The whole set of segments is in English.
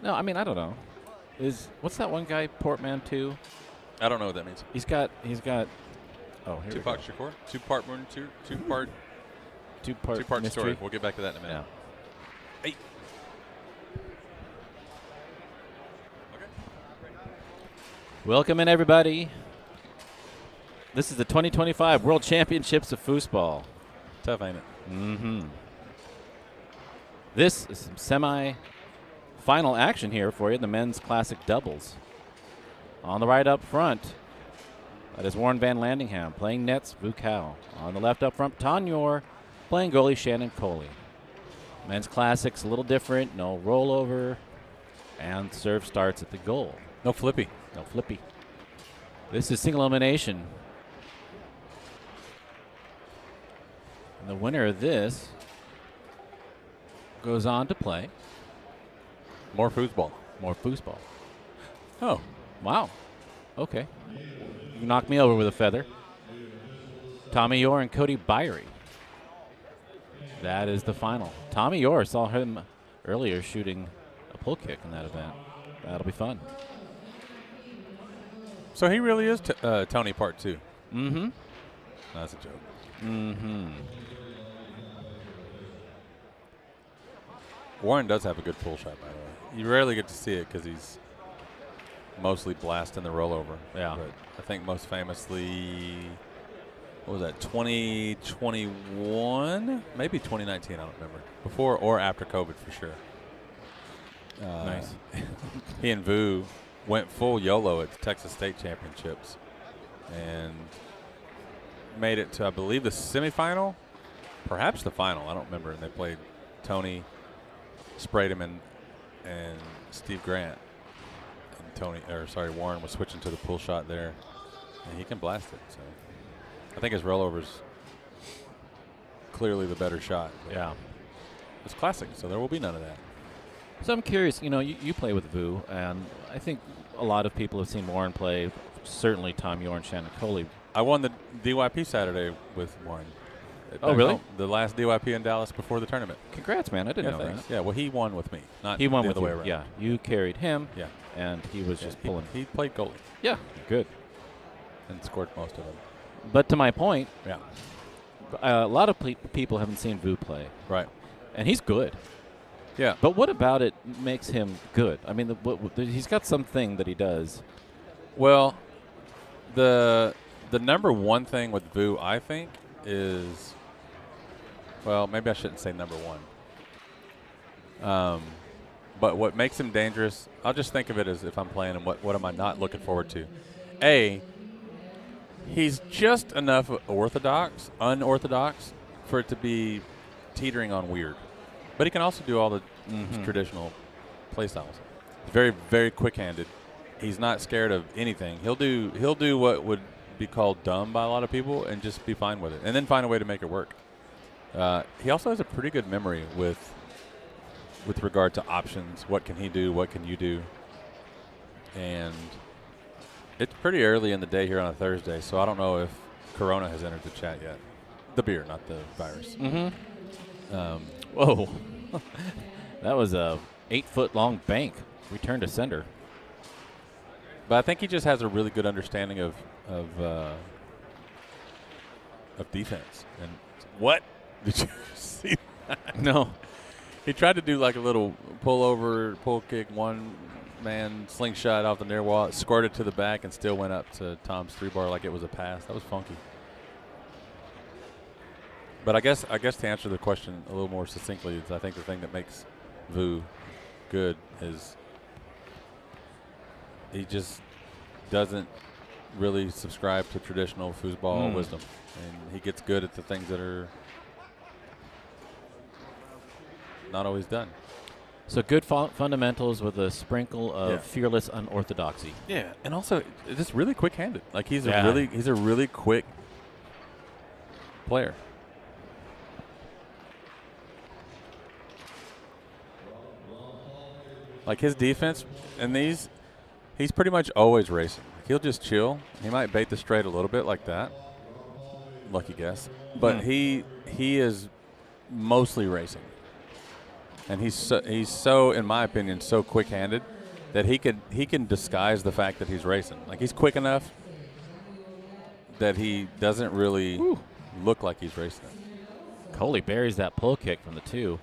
No, I mean, I don't know. What's that one guy, Portmanteau? I don't know what that means. He's got. Oh, here Tupac we Shakur? Two-part Two-part mystery. story. We'll get back to that in a minute. Yeah. Hey. Okay. Welcome in, everybody. This is the 2025 World Championships of Foosball. Tough, ain't it? Mm-hmm. This is some semi-final action here for you, the men's classic doubles. On the right up front, that is Warren Vanlandingham playing nets, Vu Cao. On the left up front, Yore playing goalie, Shannon Coley. Men's classics a little different, no rollover, and serve starts at the goal. No flippy. No flippy. This is single elimination. And the winner of this goes on to play More foosball. more foosball. Oh. Wow. Okay. You knocked me over with a feather. Tommy Yore and Cody Byrie. That is the final. Tommy Yore, saw him earlier shooting a pull kick in that event. That'll be fun. So he really is Tony Part 2. Mm-hmm. No, that's a joke. Mm-hmm. Warren does have a good pull shot, by the way. You rarely get to see it because he's mostly blasting the rollover. Yeah. But I think most famously, what was that, 2021? Maybe 2019, I don't remember. Before or after COVID, for sure. Nice. He and Vu went full YOLO at the Texas State Championships and made it to, I believe, the semifinal, perhaps the final. I don't remember. And they played Tony, sprayed him, and Steve Grant. Warren was switching to the pull shot there, and he can blast it. So I think his rollover's clearly the better shot. Yeah. It's classic, so there will be none of that. So I'm curious, you play with Vu, and I think a lot of people have seen Warren play, certainly Tom Yore and Shannon Coley. I won the DYP Saturday with Warren. Oh, really? The last DYP in Dallas before the tournament. Congrats, man. I didn't know Thanks. that. Yeah, well, he won with me, not He won the with other you. way around. Yeah, you carried him, Yeah. and he was just pulling. He played goalie Yeah, good. and scored most of them. But to my point, Yeah. a lot of people haven't seen Vu play, Right. and he's good. Yeah. But what about it makes him good? I mean, he's got something that he does. Well, the number one thing with Vu, I think, is, well, maybe I shouldn't say number one. But what makes him dangerous, I'll just think of it as if I'm playing him, what am I not looking forward to? He's just enough unorthodox for it to be teetering on weird. But he can also do all the traditional play styles. He's very, very quick-handed. He's not scared of anything. He'll do what would be called dumb by a lot of people and just be fine with it, and then find a way to make it work. He also has a pretty good memory with regard to options. What can he do? What can you do? And it's pretty early in the day here on a Thursday, so I don't know if Corona has entered the chat yet. The beer, not the virus. Mm-hmm. Whoa. That was a 8-foot-long bank. Return to sender. But I think he just has a really good understanding of defense. And what? Did you see that? No. He tried to do like a little pull kick, one-man slingshot off the near wall, squirted to the back, and still went up to Tom's 3-bar like it was a pass. That was funky. But I guess to answer the question a little more succinctly, is I think the thing that makes Vu good is he just doesn't really subscribe to traditional foosball wisdom, and he gets good at the things that are not always done. So good fundamentals with a sprinkle of fearless unorthodoxy. Yeah, and also just really quick-handed. Like he's Yeah. a really quick player. Like his defense in these, he's pretty much always racing. He'll just chill. He might bait the straight a little bit like that. Lucky guess. But he is mostly racing. And he's so, in my opinion, so quick-handed that he can disguise the fact that he's racing. Like, he's quick enough that he doesn't really look like he's racing it. Coley buries that pull kick from the 2.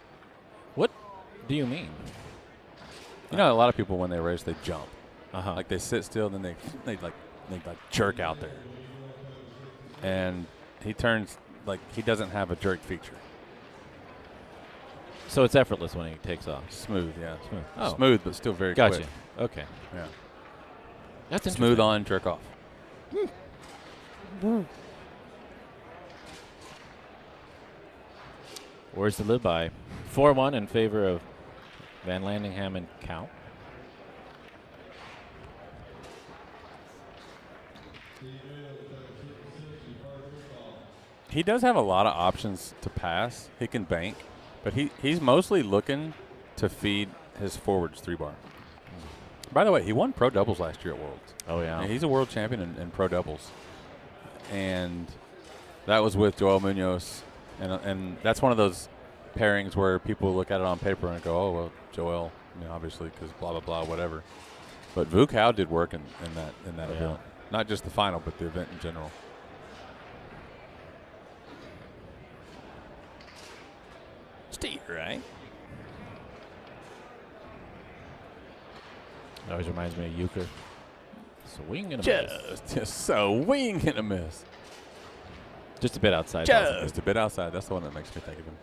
What do you mean? You know, a lot of people when they race, they jump. Uh-huh. Like, they sit still, then they jerk out there. And he turns like he doesn't have a jerk feature. So it's effortless when he takes off. Smooth, yeah. Smooth. Oh. Smooth, but still very Gotcha. quick. Okay. Yeah. That's interesting. Smooth on, jerk off. Words to live by. 4-1 in favor of Vanlandingham and Cow. He does have a lot of options to pass. He can bank, but he's mostly looking to feed his forwards 3-bar. By the way, he won pro doubles last year at Worlds. Oh, yeah. And he's a world champion in pro doubles. And that was with Joel Munoz. And that's one of those pairings where people look at it on paper and go, oh, well, Joel, obviously, because blah, blah, blah, whatever. But Vukow did work in that event. Not just the final, but the event in general. Steve, right? That always reminds me of Euchre. Swing and a miss. Just so wing and a miss. Just a bit outside. Just a bit outside. That's the one that makes me think of him.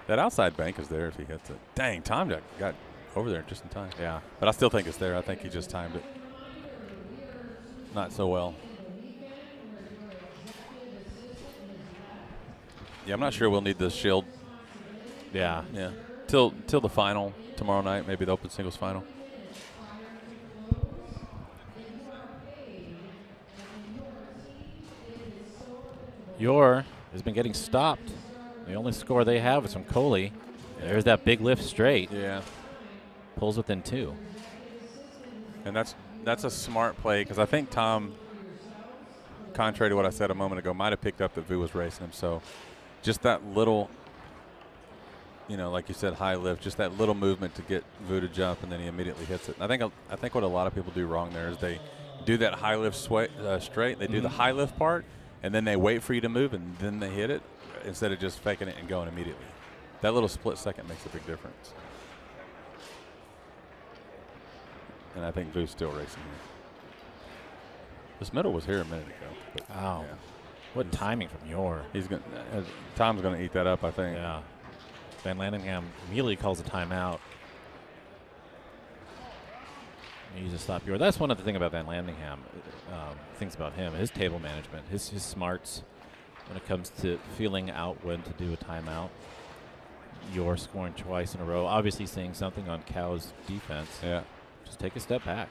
That outside bank is there if he hits it. Dang, Tom got over there just in time. Yeah. But I still think it's there. I think he just timed it not so well. Yeah, I'm not sure we'll need the shield. Yeah. Yeah. Till the final tomorrow night, maybe the open singles final. Yore has been getting stopped. The only score they have is from Coley. There's that big lift straight. Yeah. Pulls within 2. And that's a smart play because I think Tom, contrary to what I said a moment ago, might have picked up that Vu was racing him. So just that little, like you said, high lift, just that little movement to get Vu to jump, and then he immediately hits it. And I think what a lot of people do wrong there is they do that high lift straight. They do the high lift part, and then they wait for you to move, and then they hit it instead of just faking it and going immediately. That little split second makes a big difference. And I think Vu's still racing here. This middle was here a minute ago. But Wow. Yeah. What timing from Yore. Tom's going to eat that up, I think. Yeah. Vanlandingham immediately calls a timeout. He needs to stop Yore. That's one of the things about Vanlandingham. Things about him, his table management, his smarts when it comes to feeling out when to do a timeout. Yore scoring twice in a row. Obviously seeing something on Cow's defense. Yeah. Just take a step back.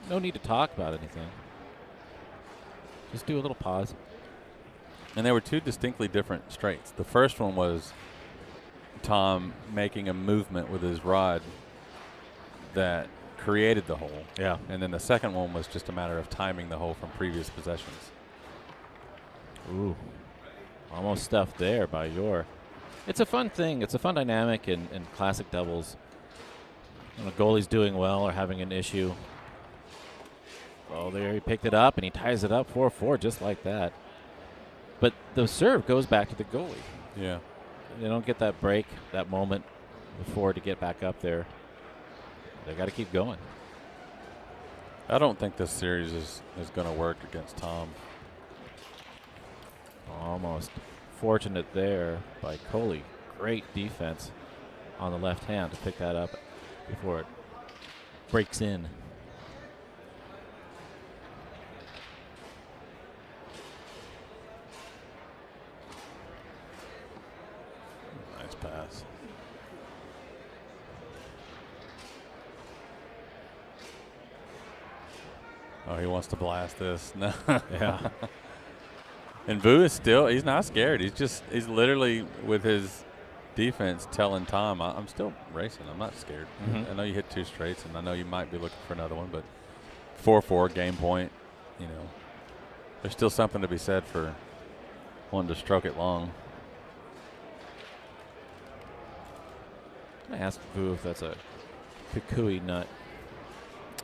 No need to talk about anything. Just do a little pause. And there were two distinctly different straights. The first one was Tom making a movement with his rod that created the hole. Yeah. And then the second one was just a matter of timing the hole from previous possessions. Ooh. Almost stuffed there by Yore. It's a fun thing. It's a fun dynamic in classic doubles. When a goalie's doing well or having an issue. Oh, there he picked it up, and he ties it up 4-4 just like that. But the serve goes back to the goalie. Yeah. They don't get that break, that moment before to get back up there. They got to keep going. I don't think this series is going to work against Tom. Almost fortunate there by Coley. Great defense on the left hand to pick that up before it breaks in. Nice pass. Oh, he wants to blast this. No. Yeah. And Vu is he's not scared. He's literally with his defense telling Tom, I'm still racing. I'm not scared. I know you hit 2 straights, and I know you might be looking for another one, but 4-4 game point, there's still something to be said for Wanted to stroke it long. I asked Vu if that's a kukui nut.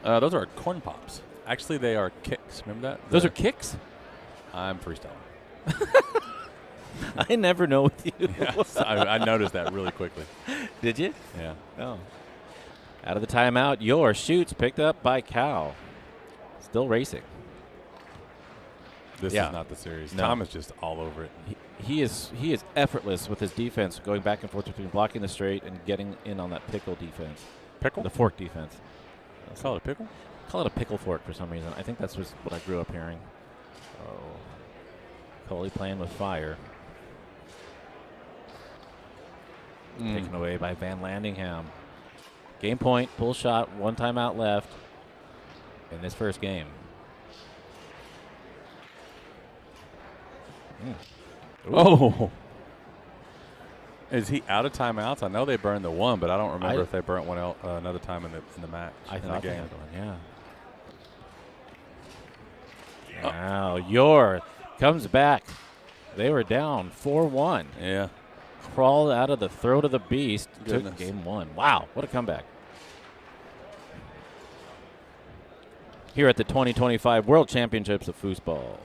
Those are corn pops. Actually, they are kicks. Remember that? Those are kicks? I'm freestyling. I never know with you. Yes, I noticed that really quickly. Did you? Yeah. Oh. Out of the timeout, Yore shoots, picked up by Cal. Still racing. This is not the series. No. Tom is just all over it. He is effortless with his defense, going back and forth between blocking the straight and getting in on that pickle defense. Pickle? The fork defense. Call it a pickle? Call it a pickle fork for some reason. I think that's just what I grew up hearing. Oh. Coley playing with fire. Taken away by Vanlandingham. Game point, pull shot, 1 timeout left in this first game. Oh. Is he out of timeouts? I know they burned the one, but I don't remember if they burnt one another time in the match. I thought the game. they had one, yeah. Now Yore comes back. They were down 4-1. Yeah. Crawled out of the throat of the beast. Goodness. Took game 1. Wow, what a comeback. Here at the 2025 World Championships of Foosball.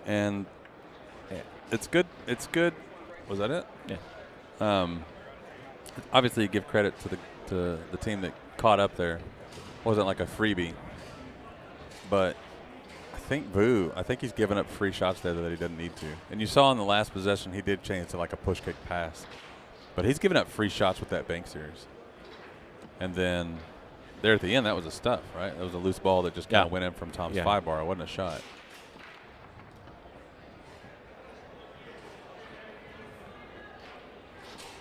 And it's good. It's good. Was that it? Yeah. Obviously, you give credit to the team that caught up there. Wasn't like a freebie, but I think he's given up free shots there that he didn't need to. And you saw in the last possession he did change to like a push kick pass, but he's given up free shots with that bank series. And then there at the end, that was a stuff, right? That was a loose ball that just kind of went in from Tom's 5-bar. It wasn't a shot.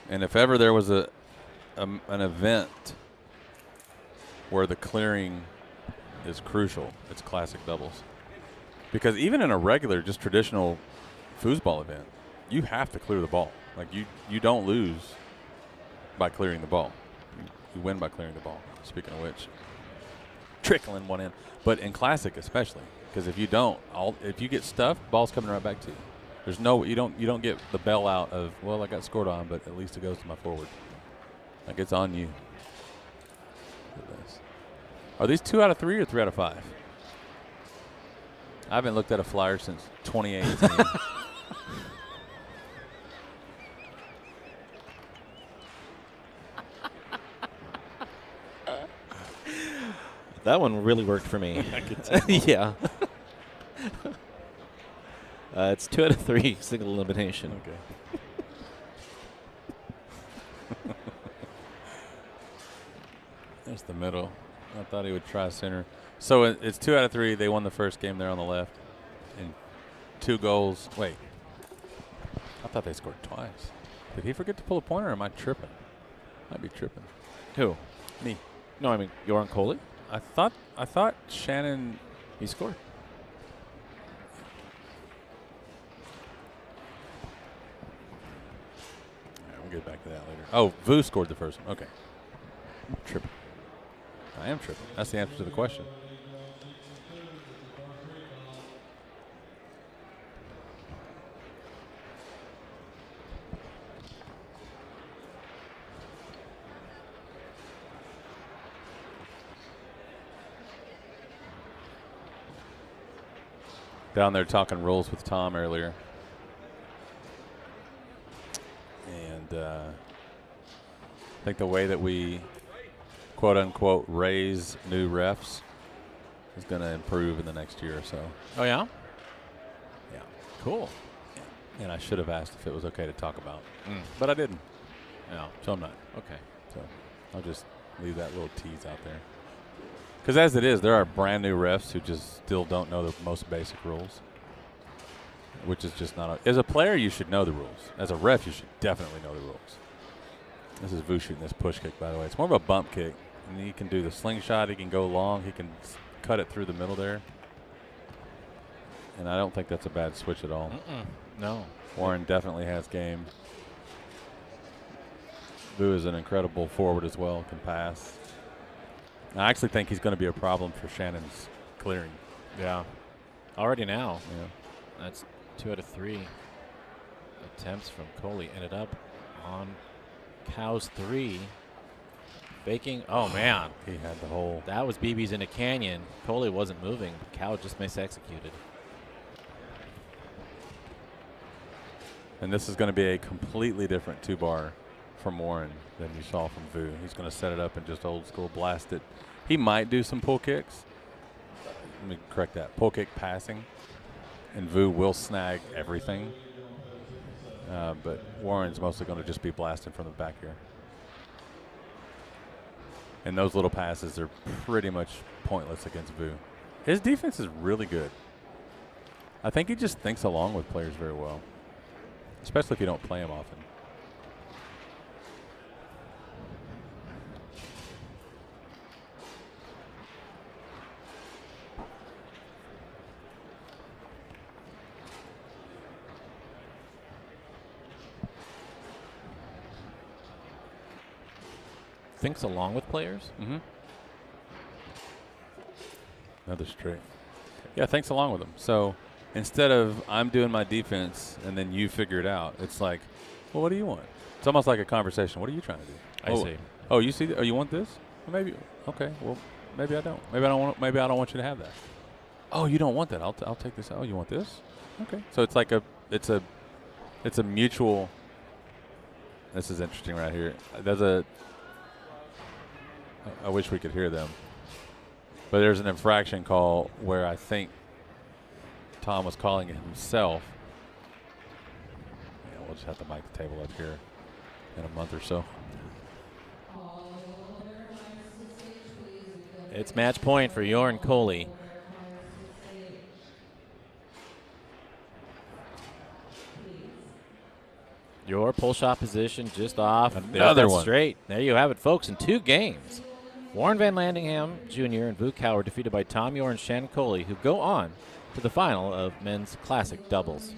And if ever there was an event where the clearing is crucial, it's classic doubles. Because even in a regular, just traditional foosball event, you have to clear the ball. Like you don't lose by clearing the ball. You win by clearing the ball. Speaking of which, trickling one in. But in classic especially, because if you don't, if you get stuffed, ball's coming right back to you. There's no, you don't get the bell out of, well, I got scored on, but at least it goes to my forward. Like it's on you. Are these 2 out of 3 or 3 out of 5? I haven't looked at a flyer since 2018. That one really worked for me. I could tell. Yeah. It's 2 out of 3, single elimination. Okay. There's the middle. I thought he would try center. So it's 2 out of 3. They won the first game there on the left. And 2 goals. Wait. I thought they scored twice. Did he forget to pull a pointer, or am I tripping? Might be tripping. Who? Me. No, I mean, Yore and Coley? I thought Shannon. He scored. We'll get back to that later. Oh, Vu scored the first one. Okay. I'm tripping. I am tripping. That's the answer to the question. Down there talking rules with Tom earlier. And I think the way that we, quote unquote, raise new refs is going to improve in the next year or so. Oh, yeah? Yeah. Cool. And I should have asked if it was okay to talk about, but I didn't. Yeah. So I'm not. Okay. So I'll just leave that little tease out there. Because as it is, there are brand new refs who just still don't know the most basic rules, which is just not. As a player, you should know the rules. As a ref, you should definitely know the rules. This is Vu shooting this push kick, by the way. It's more of a bump kick. And he can do the slingshot. He can go long. He can cut it through the middle there. And I don't think that's a bad switch at all. No. Warren definitely has game. Vu is an incredible forward as well, can pass. I actually think he's going to be a problem for Shannon's clearing. Yeah. Already now. Yeah. That's 2 out of 3. attempts from Coley ended up on Cow's 3. Faking. Oh, man. He had the whole. That was BB's in a canyon. Coley wasn't moving. Cow just mis-executed. And this is going to be a completely different 2-bar from Warren than you saw from Vu. He's going to set it up and just old school blast it. He might do some pull kicks. Let me correct that. Pull kick passing. And Vu will snag everything. But Warren's mostly going to just be blasting from the back here. And those little passes are pretty much pointless against Vu. His defense is really good. I think he just thinks along with players very well, especially if you don't play him often. Thinks along with players? Mm-hmm. Another straight. Yeah, thanks along with them. So instead of I'm doing my defense and then you figure it out, it's like, well, what do you want? It's almost like a conversation. What are you trying to do? I see. Oh, you see? Oh, you want this? Well, maybe. Okay. Well, maybe I don't. Maybe I don't want. Maybe I don't want you to have that. Oh, you don't want that? I'll take this. Oh, you want this? Okay. So it's like it's a mutual. This is interesting right here. I wish we could hear them. But there's an infraction call where I think Tom was calling it himself. Yeah, we'll just have to mic the table up here in a month or so. It's match point for Yore and Coley. Yore pull shot position just off. Another one. Straight. There you have it, folks, in 2 games. Warren Vanlandingham Jr. and Vu Cow were defeated by Tom Yore and Shannon Coley, who go on to the final of men's classic doubles.